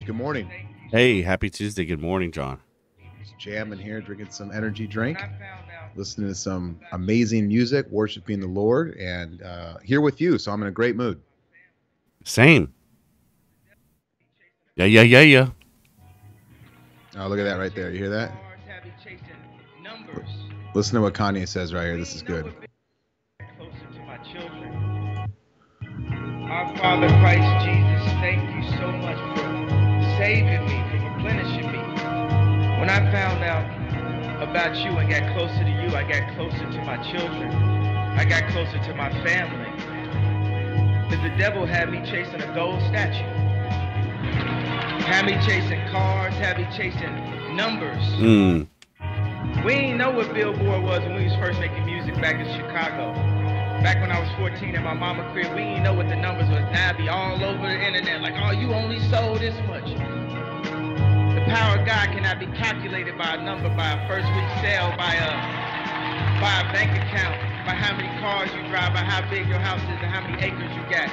Good morning. Hey, happy Tuesday. Good morning, John. Just jamming here, drinking some energy drink, listening to some amazing music, worshiping the Lord, and here with you. So I'm in a great mood. Same. Yeah. Oh, look at that right there. You hear that? Listen to what Kanye says right here. This is good. Our Father Christ Jesus, thank you so much for saving me, for replenishing me. When I found out about you and got closer to you, I got closer to my children. I got closer to my family. Because the devil had me chasing a gold statue. Had me chasing cars, had me chasing numbers. We didn't know what Billboard was when we was first making music back in Chicago. Back when I was 14 in my mama crib, we didn't know what the numbers was. Now I be all over the internet like, oh, you only sold this much. The power of God cannot be calculated by a number, by a first week sale, by a bank account, by how many cars you drive, by how big your house is and how many acres you got.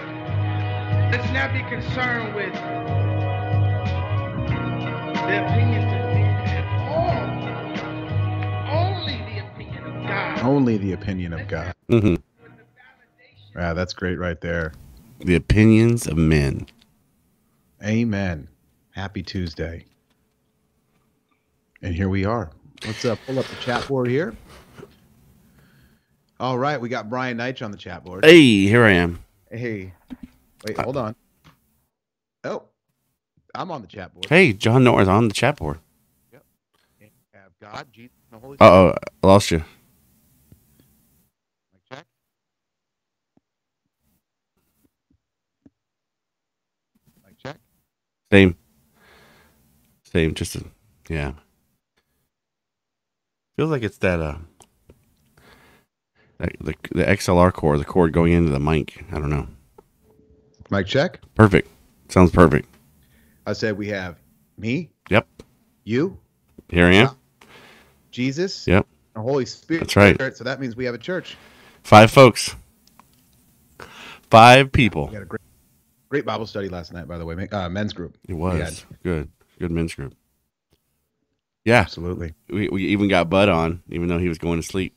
Let's not be concerned with the opinions of men at all. Only the opinion of God. Only the opinion of God. Mm-hmm. Wow, that's great right there. The opinions of men. Amen. Happy Tuesday. And here we are. Let's pull up the chat board here. All right, we got Brian Neitch on the chat board. Hey, here I am. Hey. Wait, hold on. Oh, I'm on the chat board. Hey, John Norris on the chat board. Yep. And we have God, Jesus, and the Holy Spirit. Uh-oh, I lost you. Mic check. Mic check. Same, yeah. Feels like it's that, the XLR cord, the cord going into the mic. I don't know. Mic check. Perfect. Sounds perfect. I said we have me. Yep. You. Here I am. Jesus. Yep. The Holy Spirit. That's right. So that means we have a church. 5 folks. 5 people. We had a great Bible study last night, by the way. Men's group. It was good men's group. Yeah, absolutely. We even got Bud on, even though he was going to sleep.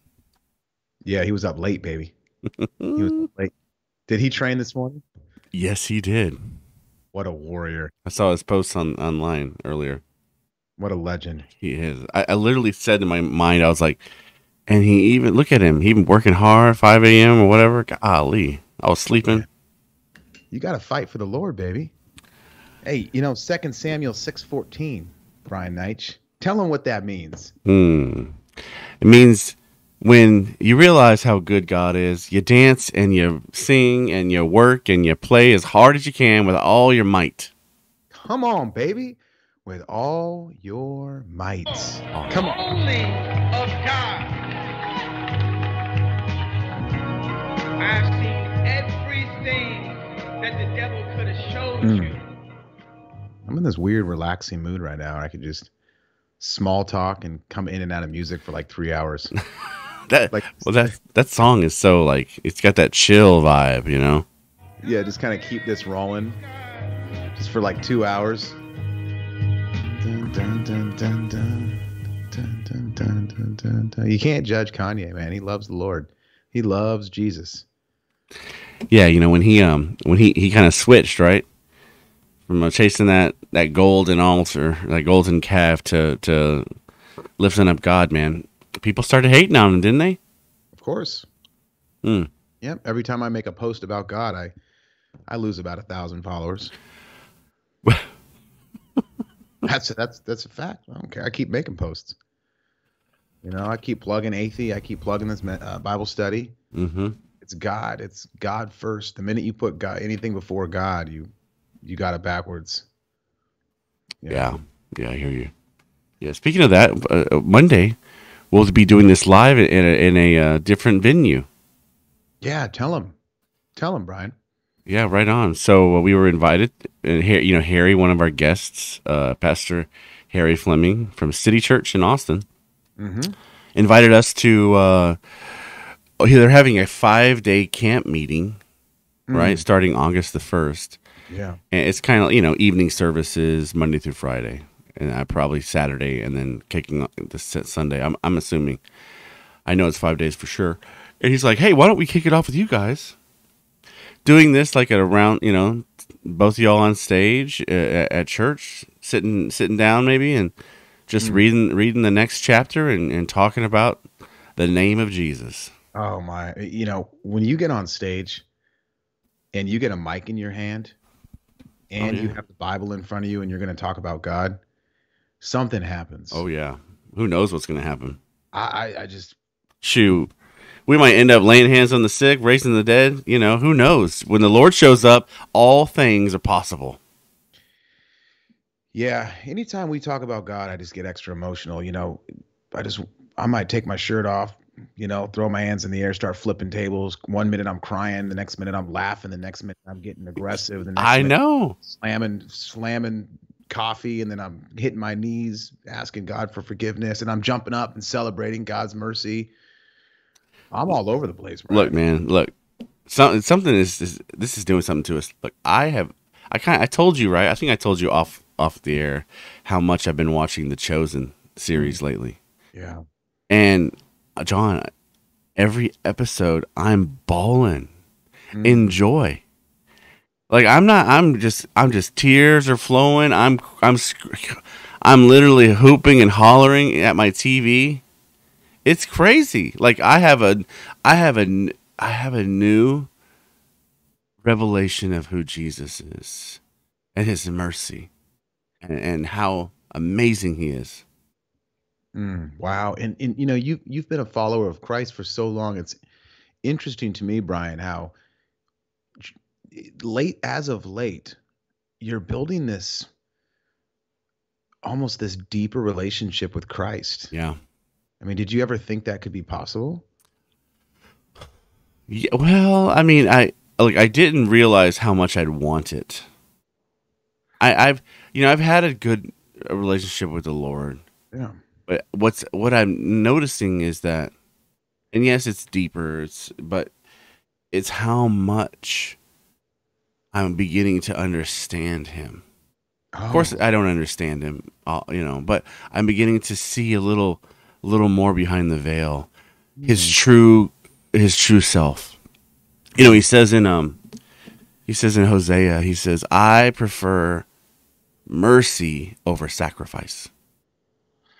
Yeah, he was up late, baby. He was up late. Did he train this morning? Yes, he did. What a warrior! I saw his posts online earlier. What a legend he is. I literally said in my mind, I was like, and he even look at him. He been working hard, 5 a.m. or whatever. Golly, I was sleeping. Yeah. You got to fight for the Lord, baby. Hey, 2 Samuel 6:14, Brian Neitch. Tell him what that means. It means when you realize how good God is, you dance and you sing and you work and you play as hard as you can with all your might. Come on, baby. With all your might. Come on. Only of God. I've seen everything that the devil could have showed you. I'm in this weird, relaxing mood right now. I could just small talk and come in and out of music for like 3 hours. That song is so like it's got that chill vibe, Yeah, just kind of keep this rolling, just for like 2 hours. Dun, dun, dun, dun, dun, dun, dun, dun, dun, dun, dun. You can't judge Kanye, man. He loves the Lord. He loves Jesus. Yeah, when he kind of switched, right? From chasing that golden altar, that golden calf to lifting up God, man. People started hating on him, didn't they? Of course. Yep. Every time I make a post about God, I lose about 1,000 followers. That's a fact. I don't care. I keep making posts. I keep plugging Athe. I keep plugging this Bible study. Mm-hmm. It's God. It's God first. The minute you put anything before God, you got it backwards. Yeah, I hear you. Yeah, speaking of that, Monday we'll be doing this live in a different venue. Yeah, tell him, Brian. Yeah, right on. So we were invited, and here, Harry, one of our guests, Pastor Harry Fleming from City Church in Austin, invited us to. They're having a 5-day camp meeting, right, starting August the 1st. Yeah. And it's kind of, evening services Monday through Friday, and I probably Saturday, and then kicking the Sunday. I'm assuming. I know it's 5 days for sure. And he's like, "Hey, why don't we kick it off with you guys doing this like at around, both of y'all on stage at church, sitting down maybe, and just reading the next chapter and talking about the name of Jesus." Oh my, when you get on stage and you get a mic in your hand and you have the Bible in front of you and you're going to talk about God, something happens. Oh yeah. Who knows what's going to happen? I just shoot. We might end up laying hands on the sick, raising the dead. Who knows? When the Lord shows up, all things are possible. Yeah. Anytime we talk about God, I just get extra emotional. I might take my shirt off, throw my hands in the air, start flipping tables. 1 minute I'm crying, the next minute I'm laughing, the next minute I'm getting aggressive, the next minute know. slamming coffee, and then I'm hitting my knees, asking God for forgiveness, and I'm jumping up and celebrating God's mercy. I'm all over the place, Brian. Look, man, look. Something is this is doing something to us. Look, I told you, right? I think I told you off the air how much I've been watching the Chosen series lately. Yeah. And John, every episode I'm bawling in joy. Like I'm just tears are flowing. I'm literally hooping and hollering at my TV. It's crazy. Like I have a new revelation of who Jesus is and his mercy and how amazing he is. Wow. And you've been a follower of Christ for so long. It's interesting to me, Brian, how as of late, you're building this almost this deeper relationship with Christ. Yeah. I mean, did you ever think that could be possible? Yeah, well, I mean, I didn't realize how much I'd want it. I've had a good relationship with the Lord. Yeah. But what I'm noticing is that, and yes, it's deeper. But it's how much I'm beginning to understand him. Oh. Of course, I don't understand him, but I'm beginning to see a little more behind the veil, his true self. He says in Hosea, he says, "I prefer mercy over sacrifice."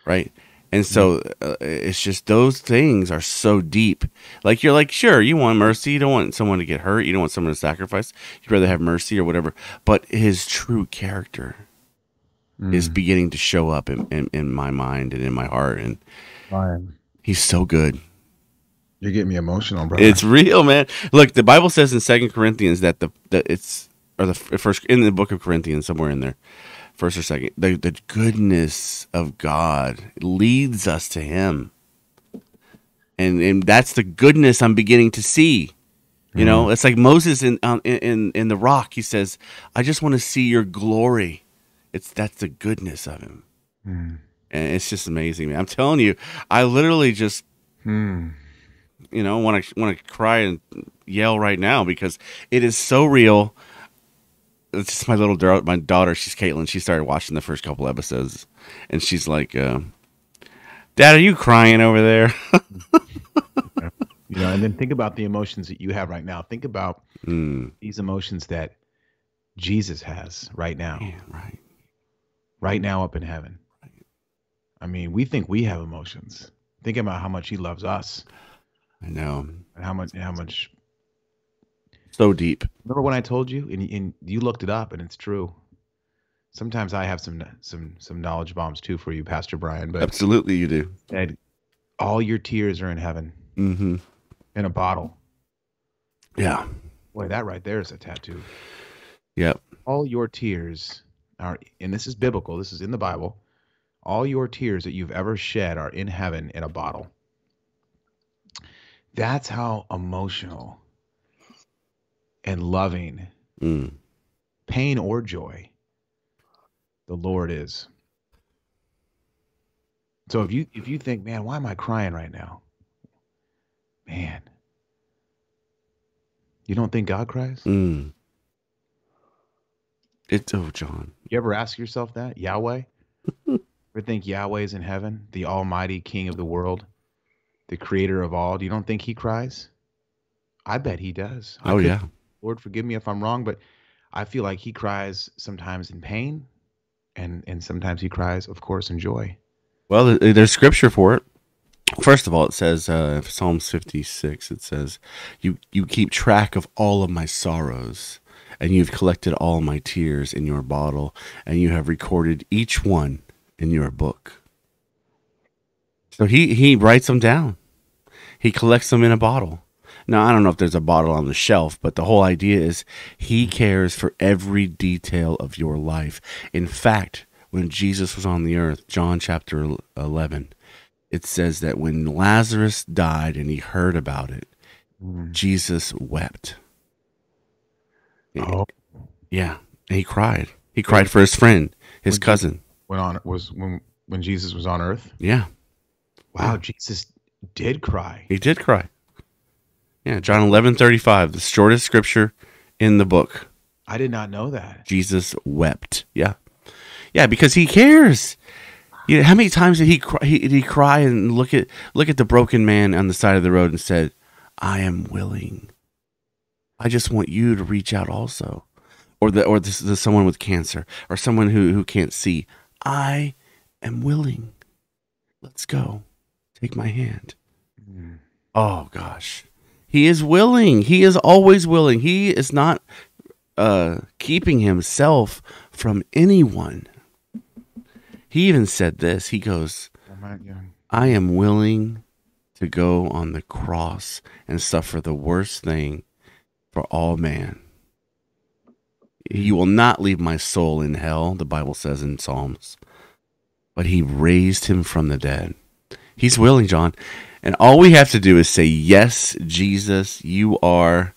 Right? And so it's just those things are so deep. Like you're like, sure, you want mercy, you don't want someone to get hurt, you don't want someone to sacrifice. You'd rather have mercy or whatever. But his true character is beginning to show up in my mind and in my heart, and he's so good. You're getting me emotional, bro. It's real, man. Look, the Bible says in 2 Corinthians that the first in the book of Corinthians, somewhere in there, first or second, the goodness of God leads us to him. And that's the goodness I'm beginning to see. It's like Moses in the rock. He says, "I just want to see your glory." That's the goodness of him. And it's just amazing, man. I'm telling you, I literally just want to cry and yell right now because it is so real. It's just my daughter, she's Caitlin. She started watching the first couple episodes, and she's like, "Dad, are you crying over there?" And then think about the emotions that you have right now. Think about these emotions that Jesus has right now. Yeah, right. Right now up in heaven. I mean, we think we have emotions. Think about how much he loves us. I know. And how much so deep. Remember when I told you, and you looked it up, and it's true. Sometimes I have some knowledge bombs too for you, Pastor Brian. But absolutely, you do. Ed, all your tears are in heaven. Mm-hmm. In a bottle. Yeah. Boy, that right there is a tattoo. Yep. All your tears are, and this is biblical. This is in the Bible. All your tears that you've ever shed are in heaven in a bottle. That's how emotional and loving, pain or joy, the Lord is. So if you think, man, why am I crying right now? Man, you don't think God cries? Oh, John. You ever ask yourself that? Yahweh? Ever think Yahweh is in heaven, the almighty king of the world, the creator of all? Do you don't think he cries? I bet he does. I Oh, could, yeah. Lord, forgive me if I'm wrong, but I feel like he cries sometimes in pain and sometimes he cries, of course, in joy. Well, there's scripture for it. First of all, it says, Psalms 56, it says, you keep track of all of my sorrows, and you've collected all my tears in your bottle, and you have recorded each one in your book. So he writes them down. He collects them in a bottle. Now, I don't know if there's a bottle on the shelf, but the whole idea is he cares for every detail of your life. In fact, when Jesus was on the earth, John chapter 11, it says that when Lazarus died and he heard about it, Jesus wept. Oh, Yeah, and he cried. He cried for his friend, his cousin. When Jesus was on earth? Yeah, Wow, Jesus did cry. he did cry. Yeah, John 11:35, the shortest scripture in the book. I did not know that. Jesus wept. Yeah, yeah, because he cares. You know, how many times did he cry? Did he cry and look at the broken man on the side of the road and said, "I am willing. I just want you to reach out also," or the someone with cancer or someone who can't see. I am willing. Let's go. Take my hand. Oh gosh, he is willing. He is always willing. He is not keeping himself from anyone. He even said this. He goes, I am willing to go on the cross and suffer the worst thing for all man. You will not leave my soul in hell, the Bible says in Psalms. But he raised him from the dead. He's willing, John. And all we have to do is say, yes, Jesus, you are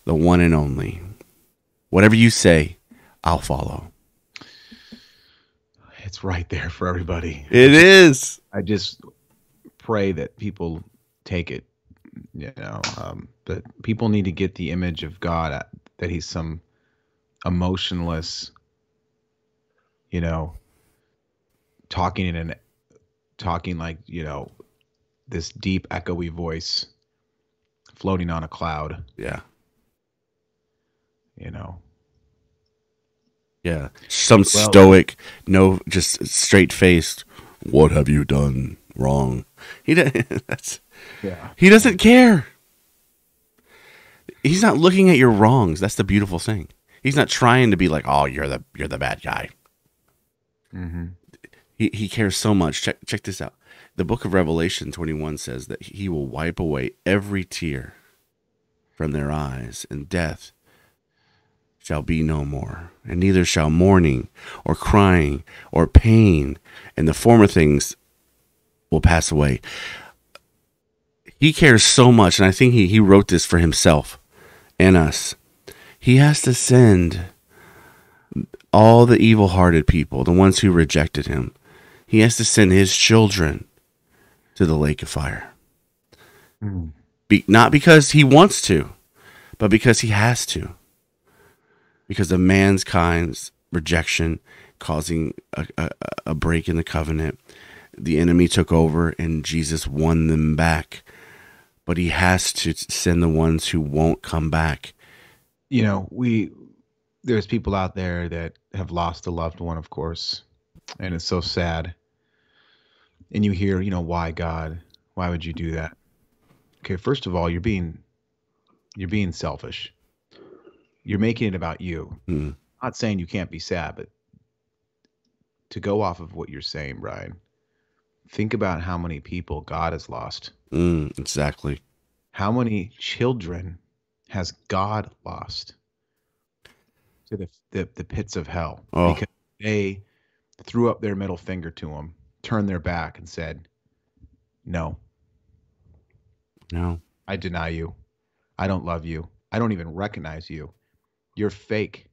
the one and only. Whatever you say, I'll follow. It's right there for everybody. It is. I just pray that people take it, that people need to get the image of God, that he's some emotionless, talking like, this deep echoey voice floating on a cloud, Yeah. Yeah. Some stoic, no, just straight faced. What have you done wrong? He doesn't care. He's not looking at your wrongs. That's the beautiful thing. He's not trying to be like, oh, you're the bad guy. Mm-hmm. He cares so much. Check this out. The book of Revelation 21 says that he will wipe away every tear from their eyes, and death shall be no more, and neither shall mourning or crying or pain, and the former things will pass away. He cares so much, and I think he wrote this for himself and us. He has to send all the evil-hearted people, the ones who rejected him, he has to send his children to the lake of fire. Not because he wants to, but because he has to. Because of mankind's rejection causing a break in the covenant. The enemy took over and Jesus won them back. But he has to send the ones who won't come back. There's people out there that have lost a loved one, of course, and it's so sad. And you hear, why God? Why would you do that? Okay, first of all, you're being selfish. You're making it about you. I'm not saying you can't be sad, but to go off of what you're saying, Brian, think about how many people God has lost. Exactly. How many children has God lost to the pits of hell? Oh. Because they threw up their middle finger to him, turned their back, and said, No, I deny you. I don't love you. I don't even recognize you. You're fake.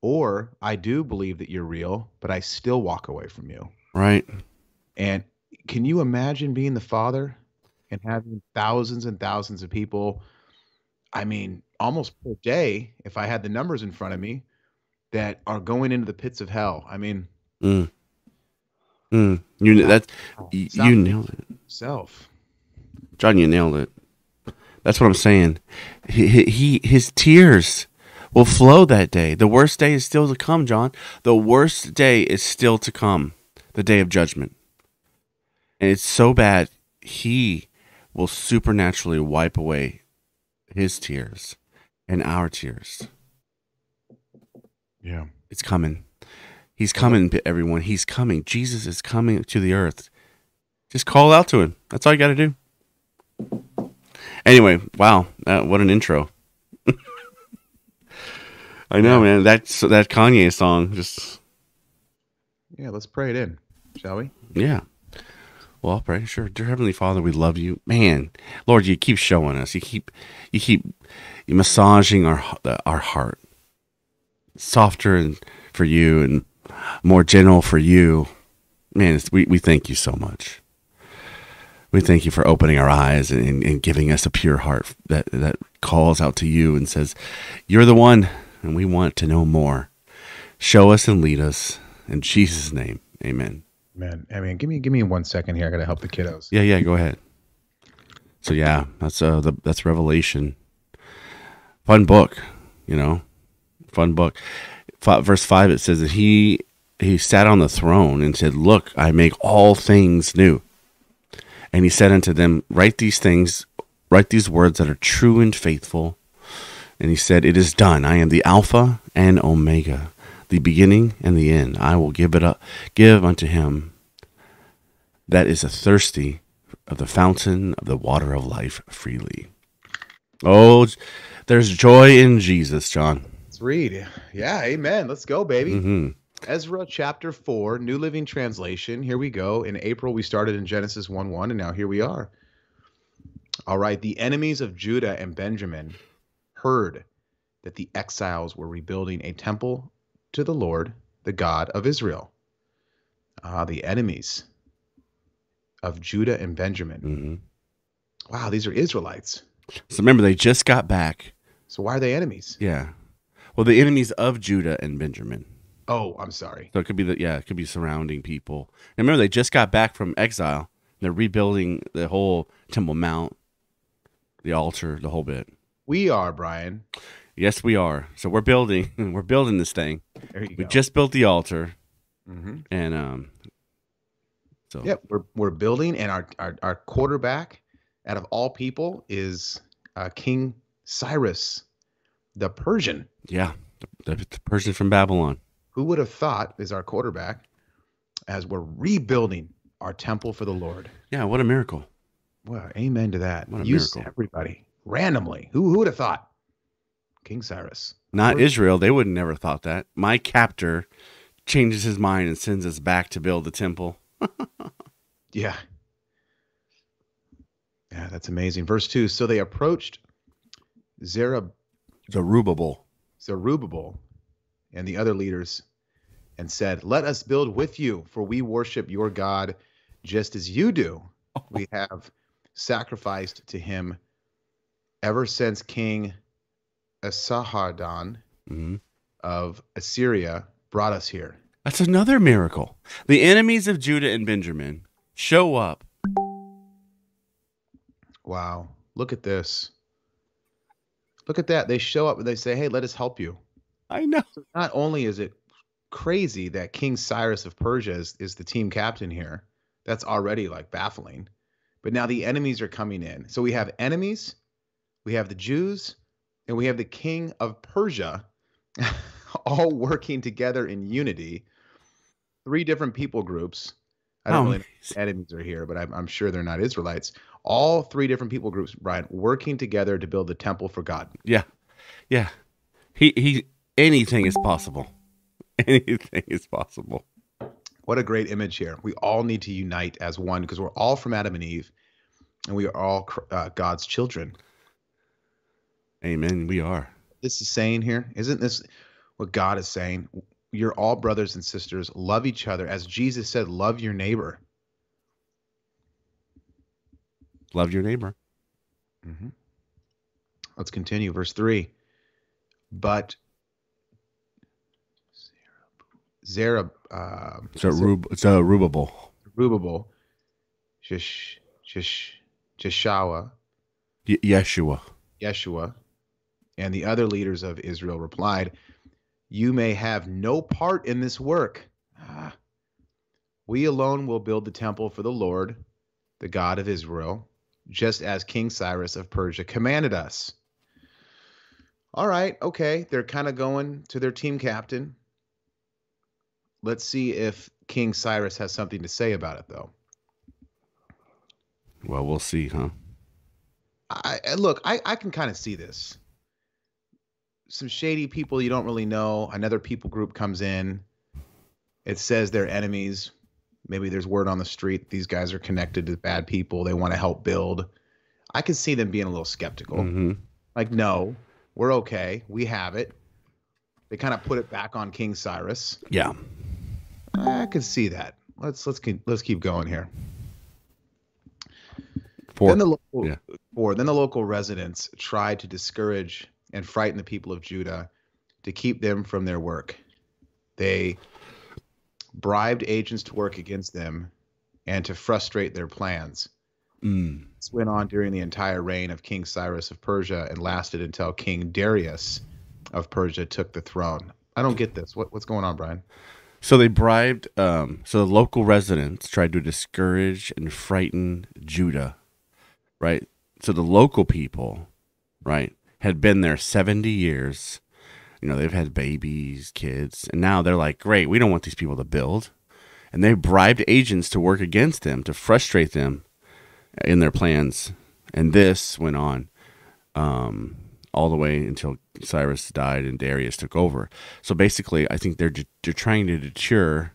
Or I do believe that you're real, but I still walk away from you. Right. And can you imagine being the father and having thousands and thousands of people? I mean, almost per day, if I had the numbers in front of me, that are going into the pits of hell. I mean, Mm, you stop, that stop you thinking nailed it, yourself. John. You nailed it. That's what I'm saying. His tears will flow that day. The worst day is still to come, John. The worst day is still to come. The day of judgment. And it's so bad, he will supernaturally wipe away his tears and our tears. Yeah. It's coming. He's coming, everyone. He's coming. Jesus is coming to the earth. Just call out to him. That's all you got to do. Anyway, wow, what an intro. I know, man. That Kanye song just. Yeah, let's pray it in, shall we? Yeah. Well, I'll pray. Sure. Dear Heavenly Father, we love you, man. Lord, you keep showing us. You keep massaging our heart, softer and for you, and more gentle for you. Man, we thank you so much. We thank you for opening our eyes and giving us a pure heart that calls out to you and says, you're the one, and we want to know more. Show us and lead us. In Jesus' name, amen. Man, I mean, give me 1 second here. I got to help the kiddos. Yeah, go ahead. So yeah, that's Revelation. Fun book, fun book. Verse 5, it says that he sat on the throne and said, look, I make all things new. And he said unto them, write these words that are true and faithful. And he said, it is done. I am the Alpha and Omega, the beginning and the end. I will give unto him that is thirsty of the fountain of the water of life freely. Oh, there's joy in Jesus, John. Let's read. Yeah, amen. Let's go, baby. Mm-hmm. Ezra chapter 4, New Living Translation. Here we go. In April, we started in Genesis 1:1, and now here we are. All right. The enemies of Judah and Benjamin heard that the exiles were rebuilding a temple to the Lord, the God of Israel. The enemies of Judah and Benjamin. Mm-hmm. Wow, these are Israelites. So remember, they just got back. So why are they enemies? Yeah. Well, the enemies of Judah and Benjamin. Oh, I'm sorry. So it could be it could be surrounding people. And remember, they just got back from exile. They're rebuilding the whole Temple Mount, the altar, the whole bit. We are, Brian. Yes, we are. So we're building this thing. There you We go. just built the altar. Mm-hmm. And so yep, we're building, and our quarterback, out of all people, is King Cyrus, the Persian. Yeah, the Persian from Babylon. Who would have thought is our quarterback as we're rebuilding our temple for the Lord? Yeah, what a miracle. Well, amen to that. What a Use miracle. everybody randomly. Who would have thought? King Cyrus. Not Israel. They would have never thought that. My captor changes his mind and sends us back to build the temple. Yeah. Yeah, that's amazing. Verse 2, so they approached Zerubbabel and the other leaders and said, let us build with you, for we worship your God just as you do. We have sacrificed to him ever since King Esarhaddon of Assyria brought us here. That's another miracle. The enemies of Judah and Benjamin show up. Wow. Look at this. Look at that. They show up and they say, hey, let us help you. I know. So not only is it crazy that King Cyrus of Persia is the team captain here, that's already like baffling, but now the enemies are coming in. So we have enemies, we have the Jews, and we have the king of Persia all working together in unity. 3 different people groups. I don't really know if enemies are here, but I'm sure they're not Israelites. All 3 different people groups, Brian, working together to build the temple for God. Yeah. Yeah. He anything is possible. Anything is possible. What a great image here. We all need to unite as one because we're all from Adam and Eve, and we are all God's children. Amen. We are. This is saying here, isn't this what God is saying? You're all brothers and sisters. Love each other. As Jesus said, love your neighbor. Love your neighbor. Mm-hmm. Let's continue. Verse 3. But Zerubbabel. Zerubbabel, Jeshua, Yeshua. Yeshua, and the other leaders of Israel replied, "You may have no part in this work. We alone will build the temple for the Lord, the God of Israel, just as King Cyrus of Persia commanded us." All right, okay. They're kind of going to their team captain. Let's see if King Cyrus has something to say about it, though. Well, we'll see, huh? I can kind of see this. Some shady people you don't really know. Another people group comes in. It says they're enemies. Maybe there's word on the street these guys are connected to bad people. They want to help build. I can see them being a little skeptical. Mm-hmm. Like, no, we're okay. We have it. They kind of put it back on King Cyrus. Yeah, I can see that. Let's keep going here. Then the local residents tried to discourage and frighten the people of Judah to keep them from their work. They bribed agents to work against them and to frustrate their plans. This went on during the entire reign of King Cyrus of Persia and lasted until King Darius of Persia took the throne. I don't get this. What's going on, Brian? So they bribed. So the local residents tried to discourage and frighten Judah, right? So the local people, right, had been there 70 years. You know, they've had babies, kids, and now they're like, great, we don't want these people to build. And they bribed agents to work against them, to frustrate them in their plans. And this went on all the way until Cyrus died and Darius took over. So basically, I think they're trying to deter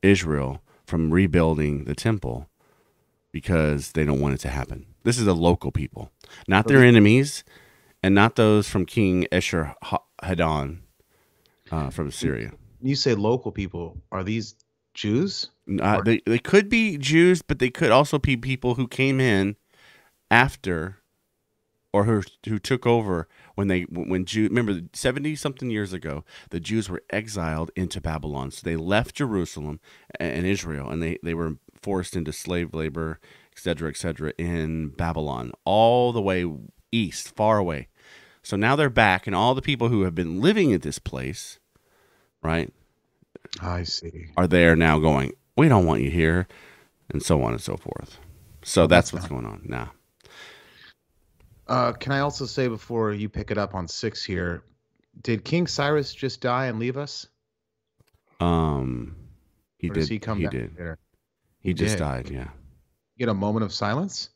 Israel from rebuilding the temple because they don't want it to happen. This is the local people, not their enemies, and not those from King Esarhaddon from Syria. You say local people. Are these Jews? They could be Jews, but they could also be people who came in after, or who took over when Jews. Remember, 70-something years ago, the Jews were exiled into Babylon. So they left Jerusalem and Israel, and they were forced into slave labor, et cetera, in Babylon, all the way east, far away. So now they're back, and all the people who have been living at this place, right? I see. Are there now going, we don't want you here, and so on and so forth. So that's what's going on now. Can I also say before you pick it up on 6 here, did King Cyrus just die and leave us? He Or did. Does he come back did. later? He just died. Yeah. Get a moment of silence.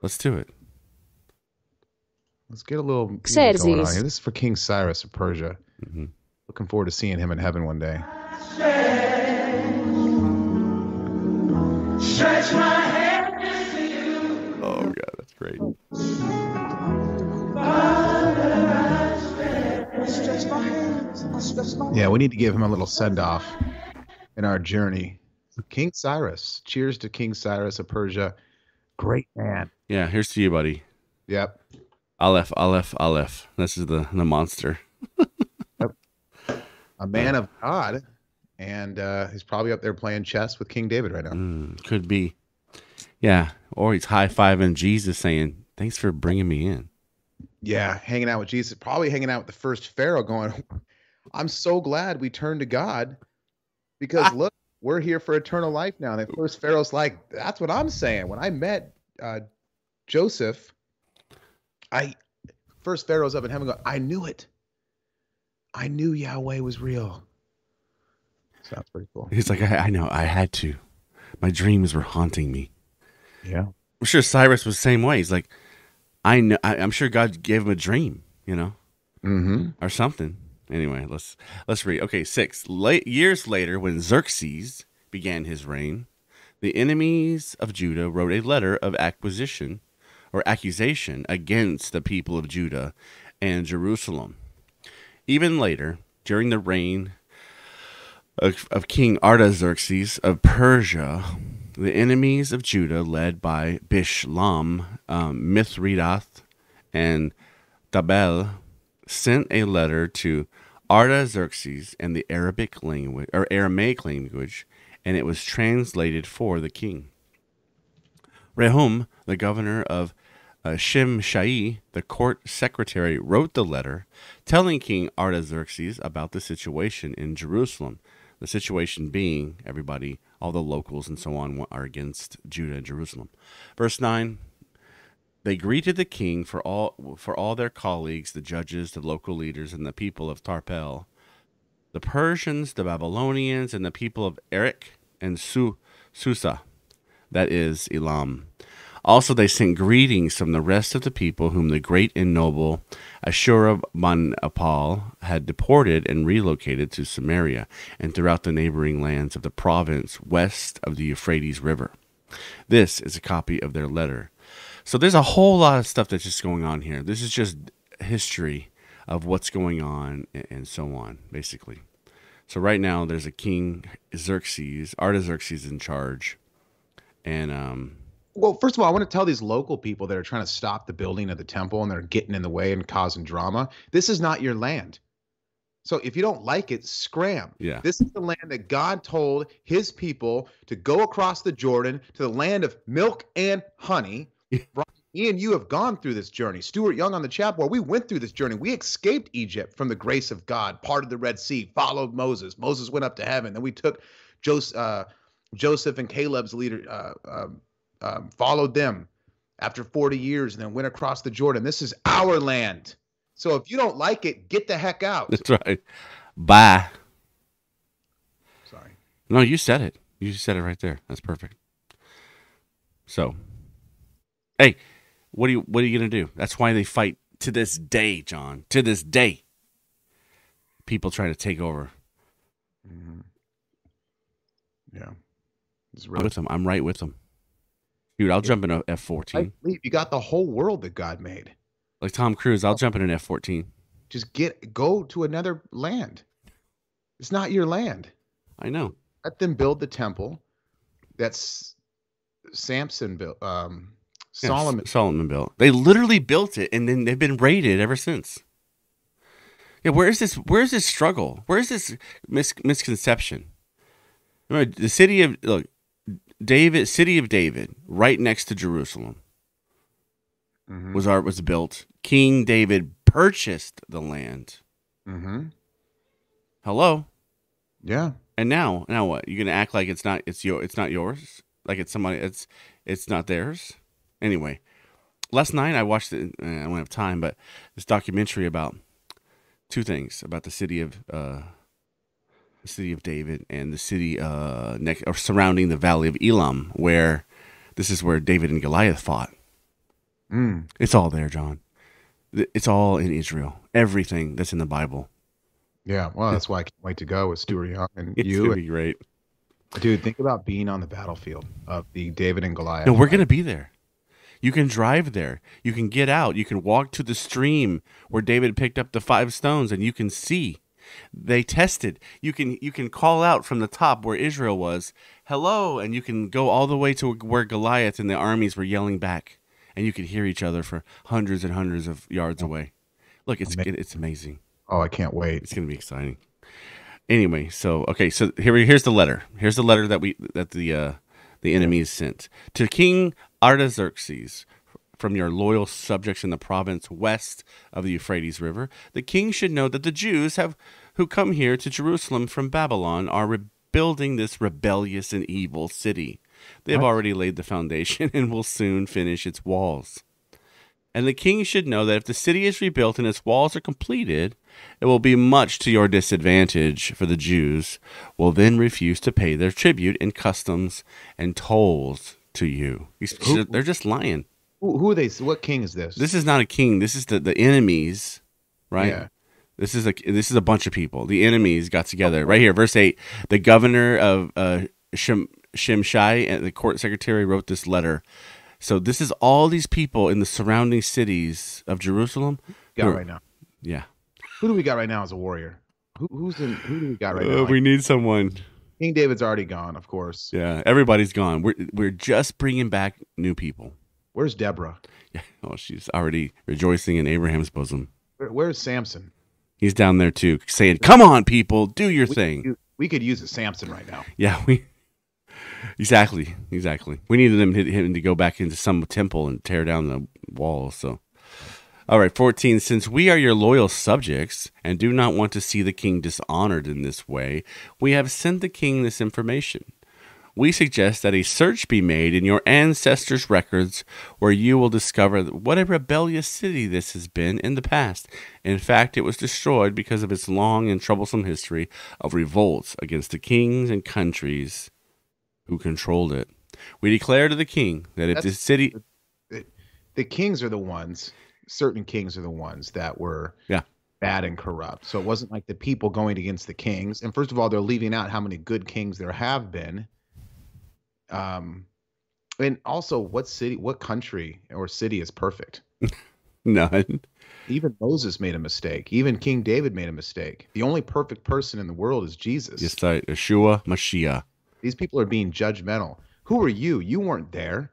Let's do it. Let's get a little music going on here. This is for King Cyrus of Persia. Mm-hmm. Looking forward to seeing him in heaven one day. Stretch my hand to you. Oh God, that's great. Yeah, we need to give him a little send-off in our journey. King Cyrus. Cheers to King Cyrus of Persia. Great man. Yeah, here's to you, buddy. Yep. Aleph, Aleph, Aleph. This is the monster. Yep. A man of God. And he's probably up there playing chess with King David right now. Could be. Yeah, or he's high-fiving Jesus saying, thanks for bringing me in. Yeah, hanging out with Jesus. Probably hanging out with the first Pharaoh going, I'm so glad we turned to God because look, we're here for eternal life now. And the first Pharaoh's like, that's what I'm saying. When I met Joseph, first Pharaoh's up in heaven going, I knew it. I knew Yahweh was real. Sounds pretty cool. He's like, I know, I had to. My dreams were haunting me. Yeah. I'm sure Cyrus was the same way. He's like, I know. I'm sure God gave him a dream, or something. Anyway, let's read. Okay, 6 years later, when Xerxes began his reign, the enemies of Judah wrote a letter of accusation against the people of Judah and Jerusalem. Even later, during the reign of King Artaxerxes of Persia, the enemies of Judah, led by Bishlam, Mithridath, and Tabel, sent a letter to Artaxerxes and the Arabic language or Aramaic language, and it was translated for the king. Rehum, the governor of Shimshai, the court secretary, wrote the letter telling King Artaxerxes about the situation in Jerusalem. The situation being everybody, all the locals and so on, are against Judah and Jerusalem. Verse 9. They greeted the king for all their colleagues, the judges, the local leaders, and the people of Tarpel, the Persians, the Babylonians, and the people of Erech and Susa, that is Elam. Also they sent greetings from the rest of the people whom the great and noble Ashurbanipal had deported and relocated to Samaria and throughout the neighboring lands of the province west of the Euphrates River. This is a copy of their letter. So there's a whole lot of stuff that's just going on here. This is just history of what's going on and so on, basically. So right now there's a king Artaxerxes in charge. And well, first of all, I want to tell these local people that are trying to stop the building of the temple and they're getting in the way and causing drama. This is not your land. So if you don't like it, scram. Yeah. This is the land that God told his people to go across the Jordan to the land of milk and honey. Me and you have gone through this journey. Stuart Young on the chat board, we went through this journey. We escaped Egypt from the grace of God, parted the Red Sea, followed Moses. Moses went up to heaven. Then we took Joseph and Caleb's leader, followed them after 40 years and then went across the Jordan. This is our land. So if you don't like it, get the heck out. That's right. Bye. Sorry. No, you said it. You said it right there. That's perfect. So, hey, what are you gonna do? That's why they fight to this day, John. To this day, people try to take over. Mm-hmm. Yeah, it's really... I'm right with them, dude. I'll jump in a F-14. You got the whole world that God made. Like Tom Cruise, I'll jump in an F-14. Just go to another land. It's not your land. I know. Let them build the temple. That's Samson built. Solomon built. They literally built it, and then they've been raided ever since. Yeah, where is this struggle? Where is this misconception? Remember, the city of David, right next to Jerusalem, was built. King David purchased the land. Mm-hmm. Hello. Yeah. And now what? You're gonna act like it's not yours? Like it's somebody? It's not theirs? Anyway, last night I watched I don't have time, but this documentary about two things about the city of David and the city surrounding the valley of Elam, where this is where David and Goliath fought. It's all there, John. It's all in Israel. Everything that's in the Bible. Yeah, well, that's why I can't wait to go with Stuart Young and it's you. It's gonna be great, dude. Think about being on the battlefield of the David and Goliath. No, we're gonna be there. You can drive there. You can get out. You can walk to the stream where David picked up the 5 stones, and you can see. They tested. You can call out from the top where Israel was, hello, and you can go all the way to where Goliath and the armies were yelling back, and you could hear each other for hundreds and hundreds of yards away. Look, it's amazing. Oh, I can't wait. It's going to be exciting. Anyway, so here's the letter. Here's the letter that the enemies sent to King Artaxerxes. From your loyal subjects in the province west of the Euphrates River, the king should know that the Jews who come here to Jerusalem from Babylon are rebuilding this rebellious and evil city. They have already laid the foundation and will soon finish its walls. And the king should know that if the city is rebuilt and its walls are completed, it will be much to your disadvantage, for the Jews will then refuse to pay their tribute and customs and tolls to you. They're just lying. Who are they? What king is this? This is not a king. This is the enemies, right? Yeah. This is a bunch of people. The enemies got together. Right here, verse 8. The governor of Shimshai and the court secretary wrote this letter. So this is all these people in the surrounding cities of Jerusalem. Right now. Yeah. Who do we got right now as a warrior? Who do we got right now? We need someone. King David's already gone, of course. Yeah, everybody's gone. We're just bringing back new people. Where's Deborah? Yeah, she's already rejoicing in Abraham's bosom. Where's Samson? He's down there too, saying, "Come on, people, do your thing." We could use a Samson right now. Yeah, exactly. We needed him to go back into some temple and tear down the walls. So, all right, 14. Since we are your loyal subjects and do not want to see the king dishonored in this way, we have sent the king this information. We suggest that a search be made in your ancestors' records where you will discover what a rebellious city this has been in the past. In fact, it was destroyed because of its long and troublesome history of revolts against the kings and countries who controlled it. We declare to the king that if this city... The kings are the ones, certain kings are the ones that were bad and corrupt. So it wasn't like the people going against the kings. And first of all, they're leaving out how many good kings there have been. And also, what country or city is perfect? None. Even Moses made a mistake. Even King David made a mistake. The only perfect person in the world is Jesus. Yes, Yeshua Mashiach. These people are being judgmental. Who are you? You weren't there.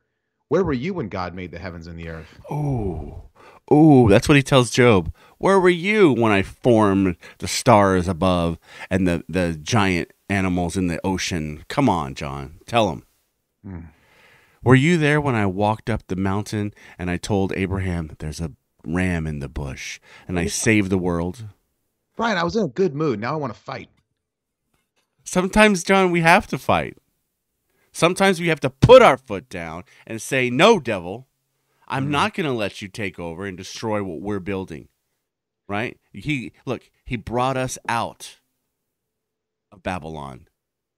Where were you when God made the heavens and the earth? Oh, that's what he tells Job. Where were you when I formed the stars above and the giant animals in the ocean? Come on, John. Tell him. Were you there when I walked up the mountain and I told Abraham there's a ram in the bush and I saved the world? Brian, I was in a good mood. Now I want to fight. Sometimes, John, we have to fight. Sometimes we have to put our foot down and say, no, devil, I'm not going to let you take over and destroy what we're building. Right? He brought us out of Babylon.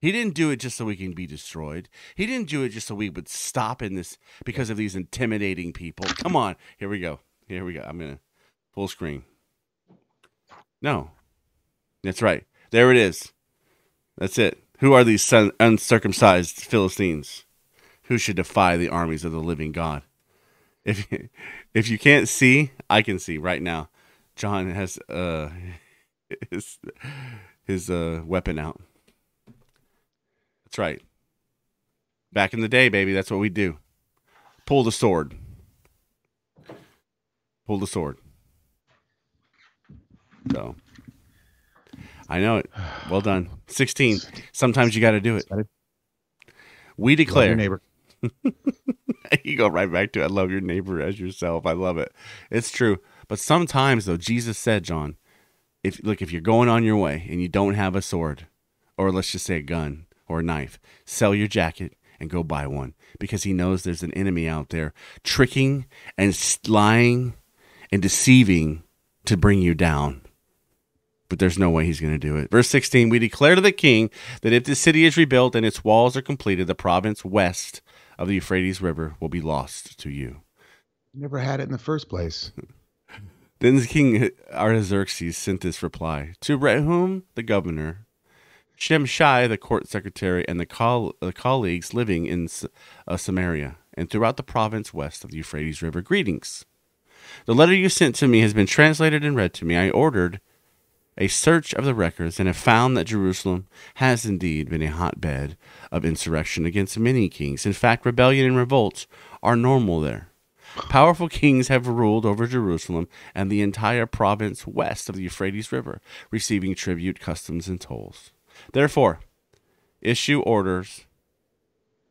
He didn't do it just so we can be destroyed. He didn't do it just so we would stop in this because of these intimidating people. Come on. Here we go. I'm going to full screen. No. That's right. There it is. That's it. Who are these uncircumcised Philistines who should defy the armies of the living God? If you can't see, I can see right now. John has his weapon out. That's right. Back in the day, baby, that's what we do. Pull the sword. Pull the sword. So, I know it. Well done. 16. Sometimes you got to do it. We declare. Love your neighbor. You go right back to I love your neighbor as yourself. I love it. It's true. But sometimes, though, Jesus said, John, if you're going on your way and you don't have a sword, or let's just say a gun or a knife, sell your jacket and go buy one, because he knows there's an enemy out there tricking and lying and deceiving to bring you down. But there's no way he's going to do it. Verse 16, we declare to the king that if the city is rebuilt and its walls are completed, the province west of the Euphrates River will be lost to you. Never had it in the first place. Then the king Artaxerxes sent this reply to Rehum, the governor, Shimshai, the court secretary, and the colleagues living in Samaria and throughout the province west of the Euphrates River. Greetings. The letter you sent to me has been translated and read to me. I ordered a search of the records and have found that Jerusalem has indeed been a hotbed of insurrection against many kings. In fact, rebellion and revolts are normal there. Powerful kings have ruled over Jerusalem and the entire province west of the Euphrates River, receiving tribute, customs, and tolls. Therefore, issue orders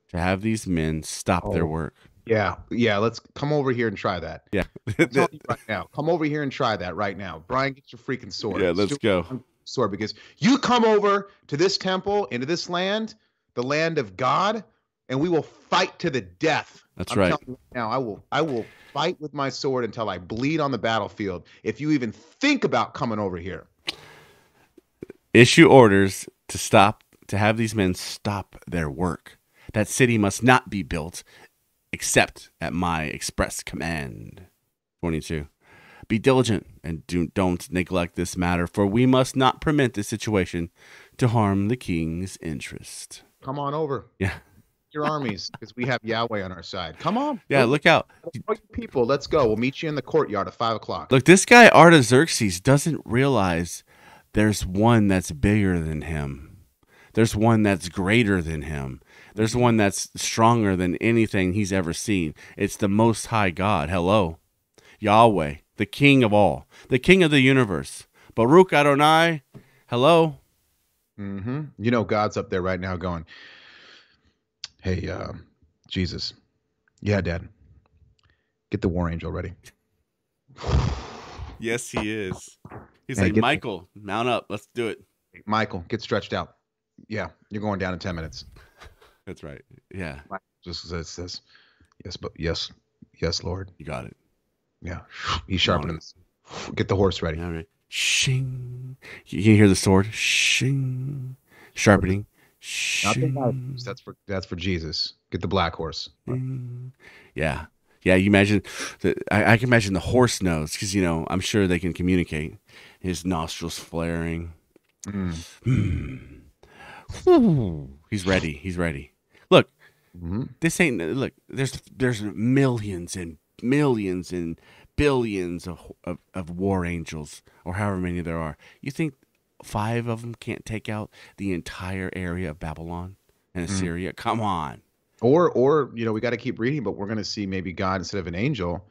to have these men stop their work. Yeah. Let's come over here and try that. Yeah. I'm telling you right now. Come over here and try that right now. Brian, get your freaking sword. Yeah, let's go. Sword, because you come over to this temple, into this land, the land of God, and we will fight to the death. That's right. Now, I will fight with my sword until I bleed on the battlefield. If you even think about coming over here. Issue orders to have these men stop their work. That city must not be built except at my express command. 22. Be diligent and don't neglect this matter, for we must not permit this situation to harm the king's interest. Come on over. Yeah. Your armies, because we have Yahweh on our side. Come on. Yeah, look out. People, let's go. We'll meet you in the courtyard at 5 o'clock. Look, this guy Artaxerxes doesn't realize there's one that's bigger than him. There's one that's greater than him. There's one that's stronger than anything he's ever seen. It's the Most High God. Hello. Yahweh, the King of all, the King of the universe, Baruch Adonai. Hello. You know, God's up there right now going, hey, Jesus. Yeah, Dad. Get the war angel ready. Yes, he is. He's Hey, like, Michael, mount up. Let's do it. Michael, get stretched out. Yeah, you're going down in 10 minutes. That's right. Yeah. Just says, yes, but yes, Lord. You got it. Yeah. He's sharpening. Get the horse ready. All right. Shing. You can hear the sword. Shing. Sharpening. Shing. That's for Jesus. Get the black horse. Yeah. Yeah, you imagine I can imagine the horse nose because, you know, I'm sure they can communicate. His nostrils flaring. He's ready. He's ready. Look, this ain't, look, there's millions and millions and billions of war angels, or however many there are. You think 5 of them can't take out the entire area of Babylon and Assyria? Come on. Or you know, we got to keep reading, but we're going to see maybe God, instead of an angel,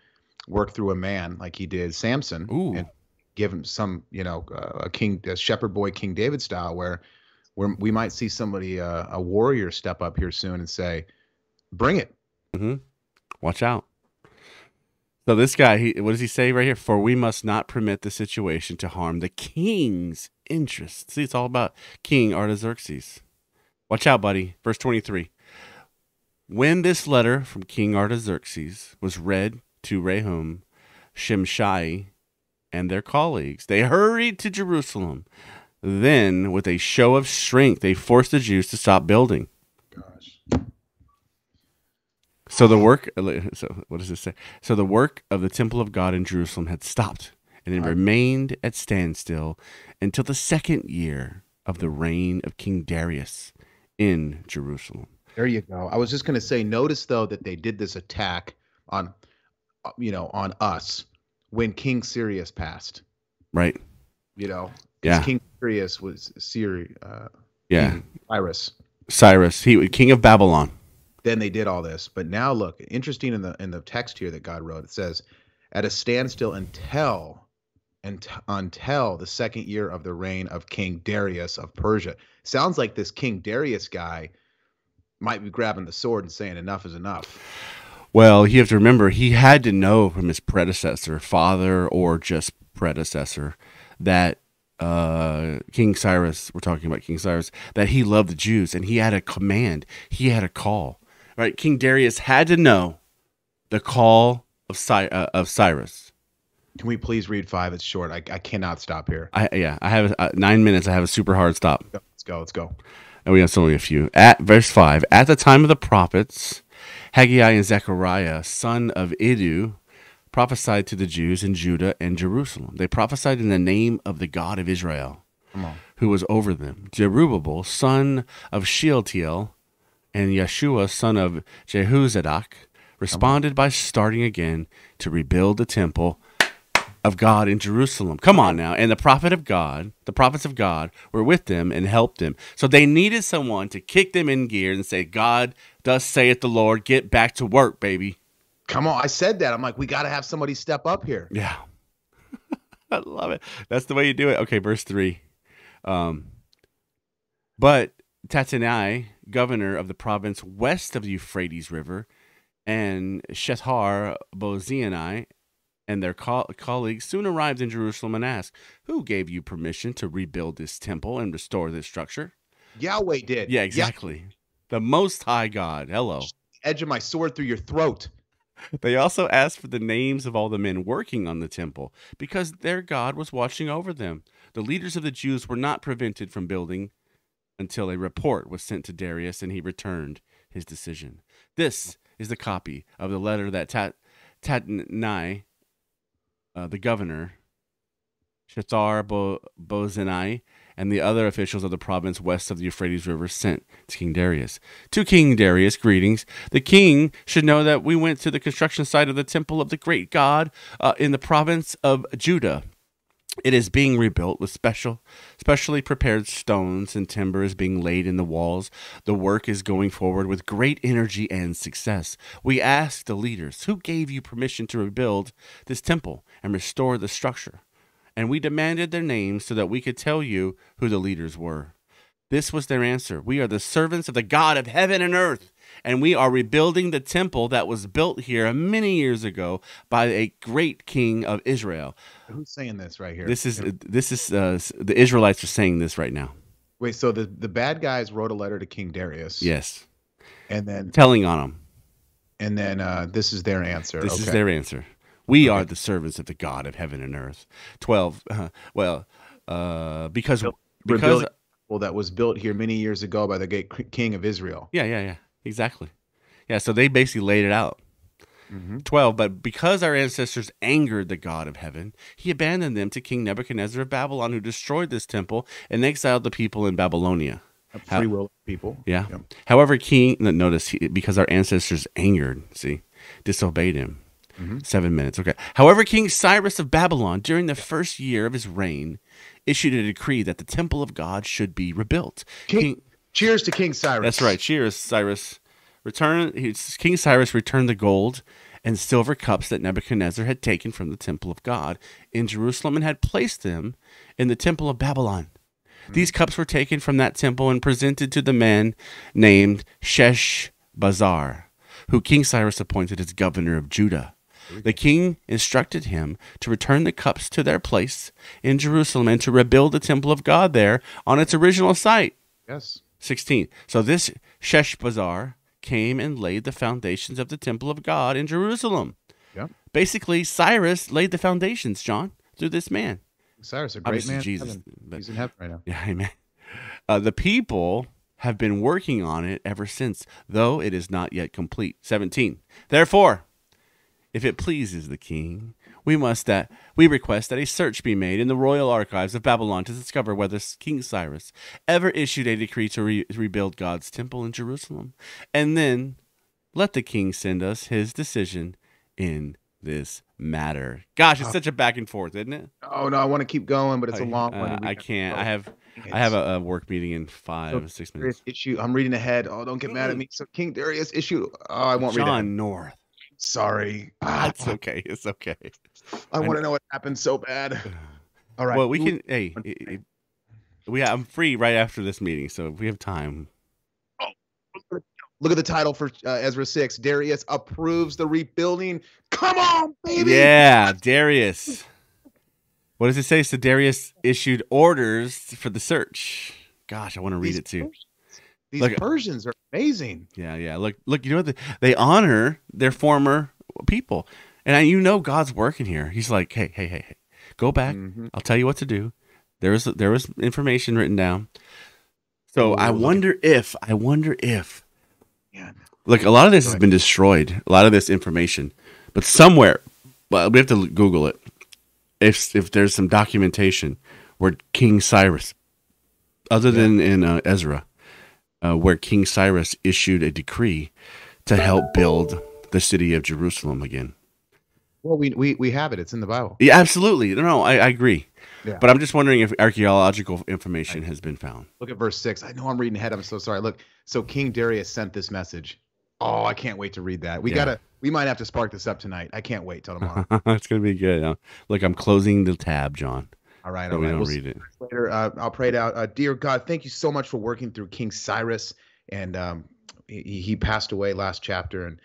work through a man like he did Samson. And give him some, you know, a shepherd boy, King David style, where we might see somebody, a warrior, step up here soon and say, bring it. Watch out. So this guy, what does he say right here? For we must not permit the situation to harm the king's interests. See, it's all about King Artaxerxes. Watch out, buddy. Verse 23. When this letter from King Artaxerxes was read to Rehum, Shimshai, and their colleagues, they hurried to Jerusalem. Then, with a show of strength, they forced the Jews to stop building. So what does it say? So the work of the temple of God in Jerusalem had stopped, and it remained at standstill until the 2nd year of the reign of King Darius in Jerusalem. There you go. I was just going to say, notice though that they did this attack on, you know, on us when King Cyrus passed. Right. You know. Yeah. King Cyrus was Cyrus, he king of Babylon. Then they did all this, but now look, interesting in the text here that God wrote. It says, at a standstill until the 2nd year of the reign of King Darius of Persia. Sounds like this King Darius guy might be grabbing the sword and saying enough is enough. Well, you have to remember, he had to know from his predecessor, father or just predecessor, that King Cyrus, we're talking about King Cyrus, that he loved the Jews, and he had a command, he had a call, right? King Darius had to know the call of Cyrus. Can we please read 5? It's short. I cannot stop here. I have 9 minutes. I have a super hard stop. Let's go. And we have only a few. At verse 5, at the time of the prophets, Haggai and Zechariah, son of Iddu, prophesied to the Jews in Judah and Jerusalem. They prophesied in the name of the God of Israel, who was over them. Zerubbabel, son of Shealtiel, and Yeshua, son of Jehuzadak, responded by starting again to rebuild the temple of God in Jerusalem. Come on now. And the prophets of God were with them and helped them. So they needed someone to kick them in gear and say, God, thus saith the Lord, get back to work, baby. Come on. I said that. I'm like, we got to have somebody step up here. Yeah. I love it. That's the way you do it. Okay, verse 3. But Tattenai, governor of the province west of the Euphrates River, and Shethar Bozenai and their colleagues soon arrived in Jerusalem and asked, who gave you permission to rebuild this temple and restore this structure? Yahweh did. Yeah, exactly. The Most High God. Hello. Edge of my sword through your throat. They also asked for the names of all the men working on the temple because their God was watching over them. The leaders of the Jews were not prevented from building until a report was sent to Darius and he returned his decision. This is the copy of the letter that Tattenai, the governor, Shethar Bozenai, and the other officials of the province west of the Euphrates River sent to King Darius. To King Darius, greetings. The king should know that we went to the construction site of the temple of the great God in the province of Judah. It is being rebuilt with specially prepared stones, and timber is being laid in the walls. The work is going forward with great energy and success. We asked the leaders, who gave you permission to rebuild this temple and restore the structure? and we demanded their names so that we could tell you who the leaders were. This was their answer. We are the servants of the God of heaven and earth, and we are rebuilding the temple that was built here many years ago by a great king of Israel. Who's saying this right here? This is the Israelites are saying this right now. Wait, so the bad guys wrote a letter to King Darius. Yes. And then Telling on them. And then this is their answer. This is their answer. We are the servants of the God of heaven and earth. 12. Because that was built here many years ago by the great king of Israel. Yeah. Exactly. Yeah, so they basically laid it out. 12, but because our ancestors angered the God of heaven, he abandoned them to King Nebuchadnezzar of Babylon, who destroyed this temple and exiled the people in Babylonia. Free will people. Yeah. Yep. However, because our ancestors disobeyed him. 7 minutes. Okay. However, King Cyrus of Babylon, during the first year of his reign, issued a decree that the temple of God should be rebuilt. Cheers to King Cyrus. That's right. Cheers, Cyrus. King Cyrus returned the gold and silver cups that Nebuchadnezzar had taken from the temple of God in Jerusalem and had placed them in the temple of Babylon. These cups were taken from that temple and presented to the man named Sheshbazzar, who King Cyrus appointed as governor of Judah. The king instructed him to return the cups to their place in Jerusalem and to rebuild the temple of God there on its original site. Yes. 16. So this Sheshbazzar came and laid the foundations of the temple of God in Jerusalem. Yep. Basically, Cyrus laid the foundations, John, through this man. Cyrus, a great man. Jesus. He's in heaven right now. Yeah, amen. The people have been working on it ever since, though it is not yet complete. 17. Therefore, if it pleases the king, we request that a search be made in the royal archives of Babylon to discover whether King Cyrus ever issued a decree to rebuild God's temple in Jerusalem. And then let the king send us his decision in this matter. Gosh, it's such a back and forth, isn't it? Oh no, I want to keep going, but it's a long one. I can't. I have a work meeting in 6 minutes. I'm reading ahead. Oh, don't get mad at me. So King Darius issued. Oh, I won't read it. John North. Sorry. It's okay. It's okay. I want to know what happened so bad. All right. Well, we can. Hey, I'm free right after this meeting, so if we have time. Oh, look at the title for Ezra 6. Darius approves the rebuilding. Come on, baby. Yeah, Darius. What does it say? So Darius issued orders for the search. Gosh, I want to read it too. These Persians are amazing. Yeah. Look. You know what? They honor their former people, and God's working here. He's like, hey, go back. I'll tell you what to do. There was information written down. So I wonder if. Yeah. Look, a lot of this has been destroyed. A lot of this information, but somewhere, well, we have to Google it. If there's some documentation where King Cyrus, other than in Ezra, where King Cyrus issued a decree to help build the city of Jerusalem again. Well, we have it. It's in the Bible. Yeah, absolutely. No, I agree. Yeah. But I'm just wondering if archaeological information has been found. Look at verse 6. I know I'm reading ahead. I'm so sorry. Look, so King Darius sent this message. Oh, I can't wait to read that. We might have to spark this up tonight. I can't wait till tomorrow. It's going to be good. Look, I'm closing the tab, John. All right. So all right. We'll read it later. I'll pray it out. Dear God, thank you so much for working through King Cyrus. And he passed away last chapter. And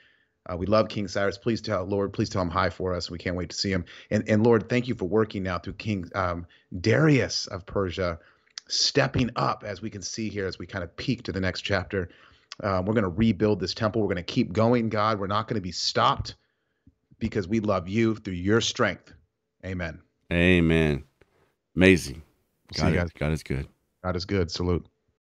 we love King Cyrus. Please tell him hi for us. We can't wait to see him. And Lord, thank you for working now through King Darius of Persia, stepping up, as we can see here, as we kind of peek to the next chapter. We're going to rebuild this temple. We're going to keep going, God. We're not going to be stopped because we love you through your strength. Amen. Amen. Amazing. God is good. God is good. Salute.